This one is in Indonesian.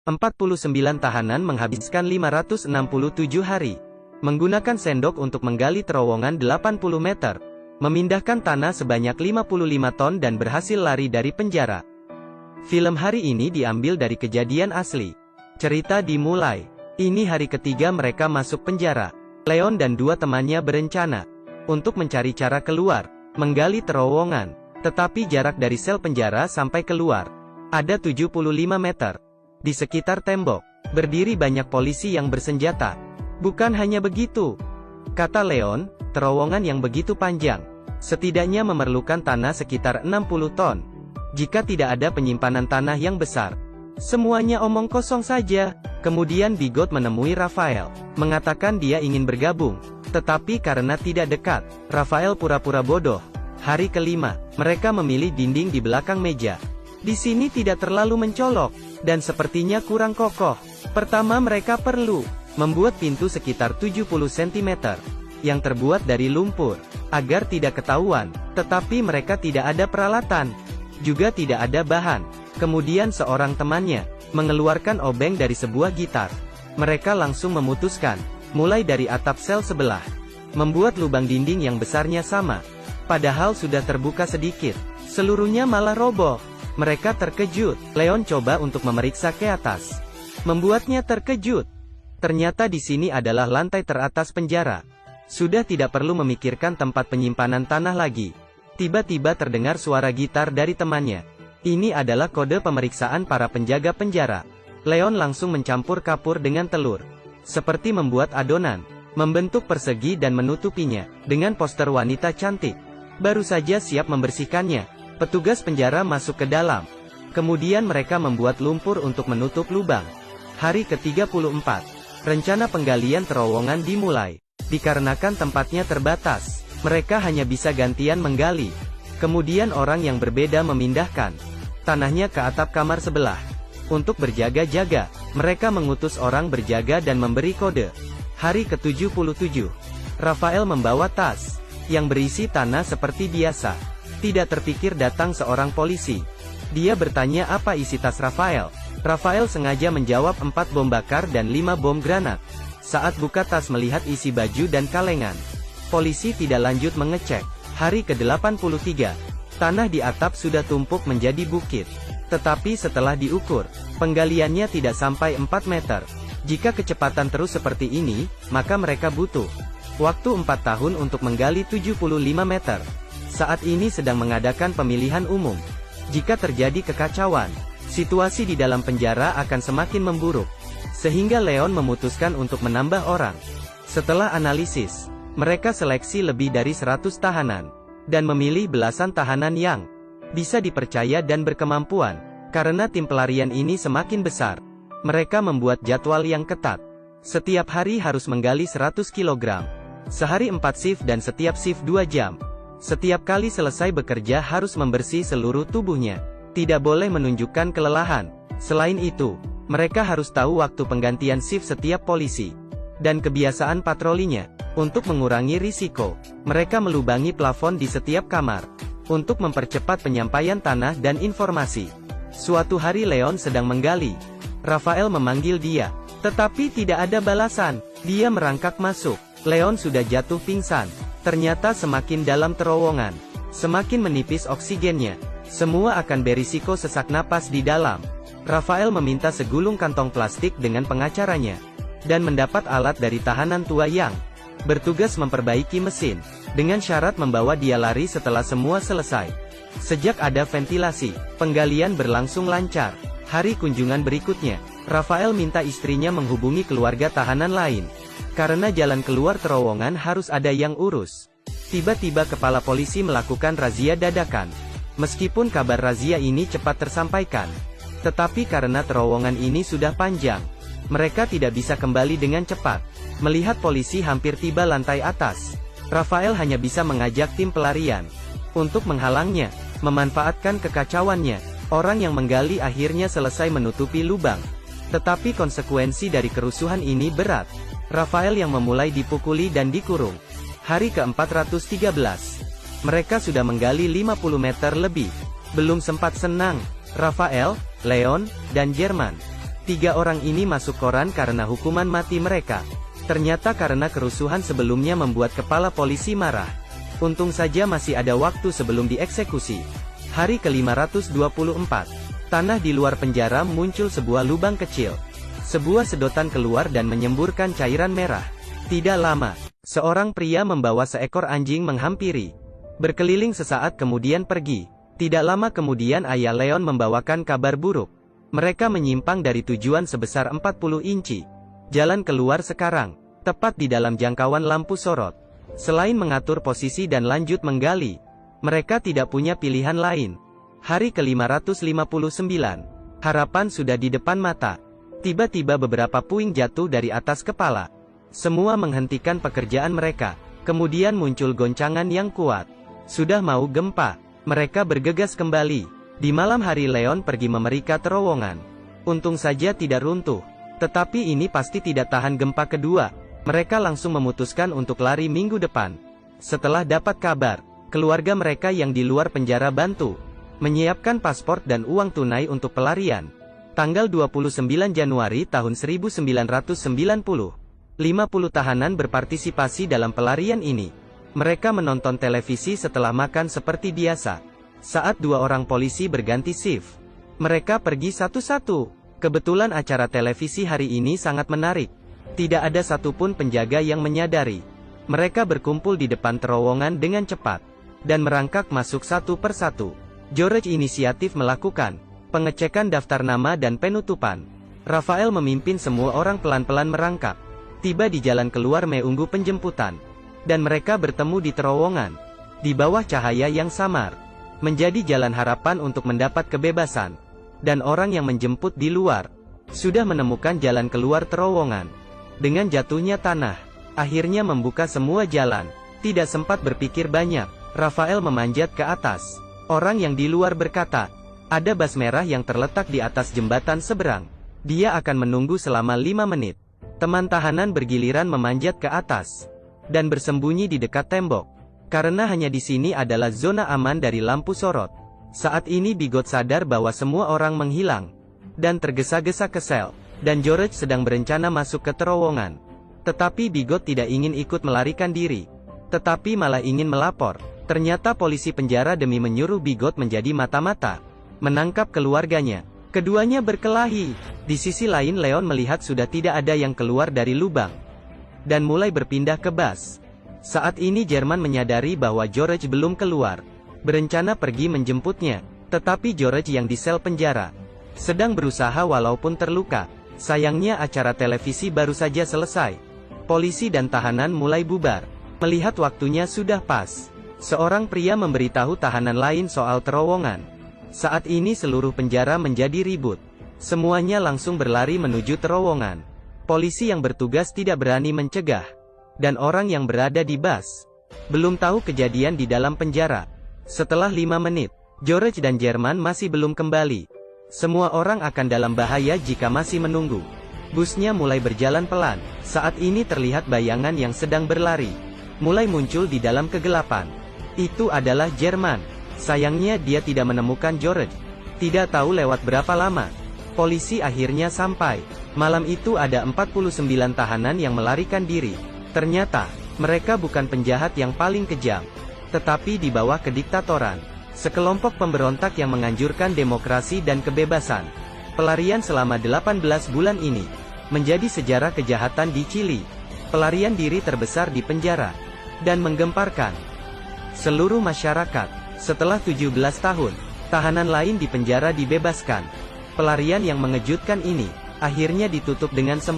49 tahanan menghabiskan 567 hari. Menggunakan sendok untuk menggali terowongan 80 meter. Memindahkan tanah sebanyak 55 ton dan berhasil lari dari penjara. Film hari ini diambil dari kejadian asli. Cerita dimulai. Ini hari ketiga mereka masuk penjara. Leon dan dua temannya berencana untuk mencari cara keluar, menggali terowongan. Tetapi jarak dari sel penjara sampai keluar ada 75 meter. Di sekitar tembok, berdiri banyak polisi yang bersenjata. Bukan hanya begitu, kata Leon, terowongan yang begitu panjang, setidaknya memerlukan tanah sekitar 60 ton. Jika tidak ada penyimpanan tanah yang besar, semuanya omong kosong saja. Kemudian Bigot menemui Raphael, mengatakan dia ingin bergabung. Tetapi karena tidak dekat, Raphael pura-pura bodoh. Hari kelima, mereka memilih dinding di belakang meja. Di sini tidak terlalu mencolok, dan sepertinya kurang kokoh. Pertama mereka perlu membuat pintu sekitar 70 cm, yang terbuat dari lumpur, agar tidak ketahuan. Tetapi mereka tidak ada peralatan, juga tidak ada bahan. Kemudian seorang temannya mengeluarkan obeng dari sebuah gitar. Mereka langsung memutuskan, mulai dari atap sel sebelah, membuat lubang dinding yang besarnya sama. Padahal sudah terbuka sedikit, seluruhnya malah roboh. Mereka terkejut. Leon coba untuk memeriksa ke atas, membuatnya terkejut. Ternyata di sini adalah lantai teratas penjara. Sudah tidak perlu memikirkan tempat penyimpanan tanah lagi. Tiba-tiba terdengar suara gitar dari temannya. Ini adalah kode pemeriksaan para penjaga penjara. Leon langsung mencampur kapur dengan telur, seperti membuat adonan, membentuk persegi dan menutupinya dengan poster wanita cantik. Baru saja siap membersihkannya, petugas penjara masuk ke dalam. Kemudian mereka membuat lumpur untuk menutup lubang. Hari ke-34, rencana penggalian terowongan dimulai. Dikarenakan tempatnya terbatas, mereka hanya bisa gantian menggali. Kemudian orang yang berbeda memindahkan tanahnya ke atap kamar sebelah. Untuk berjaga-jaga, mereka mengutus orang berjaga dan memberi kode. Hari ke-77, Raphael membawa tas yang berisi tanah seperti biasa. Tidak terpikir datang seorang polisi. Dia bertanya apa isi tas Raphael. Raphael sengaja menjawab 4 bom bakar dan 5 bom granat. Saat buka tas melihat isi baju dan kalengan, polisi tidak lanjut mengecek. Hari ke-83, tanah di atap sudah tumpuk menjadi bukit. Tetapi setelah diukur, penggaliannya tidak sampai 4 meter. Jika kecepatan terus seperti ini, maka mereka butuh waktu 4 tahun untuk menggali 75 meter. Saat ini sedang mengadakan pemilihan umum. Jika terjadi kekacauan, situasi di dalam penjara akan semakin memburuk. Sehingga Leon memutuskan untuk menambah orang. Setelah analisis, mereka seleksi lebih dari 100 tahanan, dan memilih belasan tahanan yang bisa dipercaya dan berkemampuan. Karena tim pelarian ini semakin besar, mereka membuat jadwal yang ketat. Setiap hari harus menggali 100 kg. Sehari 4 shift dan setiap shift 2 jam. Setiap kali selesai bekerja harus membersih seluruh tubuhnya. Tidak boleh menunjukkan kelelahan. Selain itu, mereka harus tahu waktu penggantian shift setiap polisi, dan kebiasaan patrolinya. Untuk mengurangi risiko, mereka melubangi plafon di setiap kamar, untuk mempercepat penyampaian tanah dan informasi. Suatu hari Leon sedang menggali. Raphael memanggil dia, tetapi tidak ada balasan. Dia merangkak masuk. Leon sudah jatuh pingsan. Ternyata semakin dalam terowongan, semakin menipis oksigennya. Semua akan berisiko sesak napas di dalam. Raphael meminta segulung kantong plastik dengan pengacaranya, dan mendapat alat dari tahanan tua yang bertugas memperbaiki mesin, dengan syarat membawa dia lari setelah semua selesai. Sejak ada ventilasi, penggalian berlangsung lancar. Hari kunjungan berikutnya, Raphael minta istrinya menghubungi keluarga tahanan lain, karena jalan keluar terowongan harus ada yang urus. Tiba-tiba kepala polisi melakukan razia dadakan. Meskipun kabar razia ini cepat tersampaikan, tetapi karena terowongan ini sudah panjang, mereka tidak bisa kembali dengan cepat. Melihat polisi hampir tiba lantai atas, Raphael hanya bisa mengajak tim pelarian untuk menghalangnya. Memanfaatkan kekacauannya, orang yang menggali akhirnya selesai menutupi lubang. Tetapi konsekuensi dari kerusuhan ini berat. Raphael yang memulai dipukuli dan dikurung. Hari ke-413, mereka sudah menggali 50 meter lebih. Belum sempat senang, Raphael, Leon, dan Jerman 3 orang ini masuk koran karena hukuman mati mereka. Ternyata karena kerusuhan sebelumnya membuat kepala polisi marah. Untung saja masih ada waktu sebelum dieksekusi. Hari ke-524. Tanah di luar penjara muncul sebuah lubang kecil. Sebuah sedotan keluar dan menyemburkan cairan merah. Tidak lama, seorang pria membawa seekor anjing menghampiri. Berkeliling sesaat kemudian pergi. Tidak lama kemudian ayah Leon membawakan kabar buruk. Mereka menyimpang dari tujuan sebesar 40 inci. Jalan keluar sekarang, tepat di dalam jangkauan lampu sorot. Selain mengatur posisi dan lanjut menggali, mereka tidak punya pilihan lain. Hari ke-559. Harapan sudah di depan mata. Tiba-tiba beberapa puing jatuh dari atas kepala. Semua menghentikan pekerjaan mereka. Kemudian muncul goncangan yang kuat. Sudah mau gempa. Mereka bergegas kembali. Di malam hari Leon pergi memeriksa terowongan. Untung saja tidak runtuh. Tetapi ini pasti tidak tahan gempa kedua. Mereka langsung memutuskan untuk lari minggu depan. Setelah dapat kabar, keluarga mereka yang di luar penjara bantu menyiapkan paspor dan uang tunai untuk pelarian. Tanggal 29 Januari tahun 1990, 50 tahanan berpartisipasi dalam pelarian ini. Mereka menonton televisi setelah makan seperti biasa. Saat 2 orang polisi berganti shift, mereka pergi satu-satu. Kebetulan acara televisi hari ini sangat menarik. Tidak ada satupun penjaga yang menyadari. Mereka berkumpul di depan terowongan dengan cepat dan merangkak masuk satu persatu. George inisiatif melakukan pengecekan daftar nama dan penutupan. Rafael memimpin semua orang pelan-pelan merangkak. Tiba di jalan keluar menunggu penjemputan. Dan mereka bertemu di terowongan. Di bawah cahaya yang samar. Menjadi jalan harapan untuk mendapat kebebasan. Dan orang yang menjemput di luar sudah menemukan jalan keluar terowongan. Dengan jatuhnya tanah, akhirnya membuka semua jalan. Tidak sempat berpikir banyak, Rafael memanjat ke atas. Orang yang di luar berkata, ada bas merah yang terletak di atas jembatan seberang. Dia akan menunggu selama 5 menit. Teman tahanan bergiliran memanjat ke atas dan bersembunyi di dekat tembok. Karena hanya di sini adalah zona aman dari lampu sorot. Saat ini Bigot sadar bahwa semua orang menghilang dan tergesa-gesa ke sel, dan George sedang berencana masuk ke terowongan. Tetapi Bigot tidak ingin ikut melarikan diri, tetapi malah ingin melapor. Ternyata polisi penjara demi menyuruh Bigot menjadi mata-mata menangkap keluarganya. Keduanya berkelahi. Di sisi lain Leon melihat sudah tidak ada yang keluar dari lubang dan mulai berpindah ke bas. Saat ini Jerman menyadari bahwa George belum keluar, berencana pergi menjemputnya. Tetapi George yang di sel penjara sedang berusaha walaupun terluka. Sayangnya acara televisi baru saja selesai. Polisi dan tahanan mulai bubar. Melihat waktunya sudah pas, seorang pria memberitahu tahanan lain soal terowongan. Saat ini seluruh penjara menjadi ribut. Semuanya langsung berlari menuju terowongan. Polisi yang bertugas tidak berani mencegah. Dan orang yang berada di bas belum tahu kejadian di dalam penjara. Setelah 5 menit, George dan Jerman masih belum kembali. Semua orang akan dalam bahaya jika masih menunggu. Busnya mulai berjalan pelan. Saat ini terlihat bayangan yang sedang berlari mulai muncul di dalam kegelapan. Itu adalah Jerman. Sayangnya dia tidak menemukan George. Tidak tahu lewat berapa lama, polisi akhirnya sampai. Malam itu ada 49 tahanan yang melarikan diri. Ternyata, mereka bukan penjahat yang paling kejam, tetapi di bawah kediktatoran sekelompok pemberontak yang menganjurkan demokrasi dan kebebasan. Pelarian selama 18 bulan ini menjadi sejarah kejahatan di Chili. Pelarian diri terbesar di penjara dan menggemparkan seluruh masyarakat. Setelah 17 tahun, tahanan lain di penjara dibebaskan. Pelarian yang mengejutkan ini akhirnya ditutup dengan sempurna.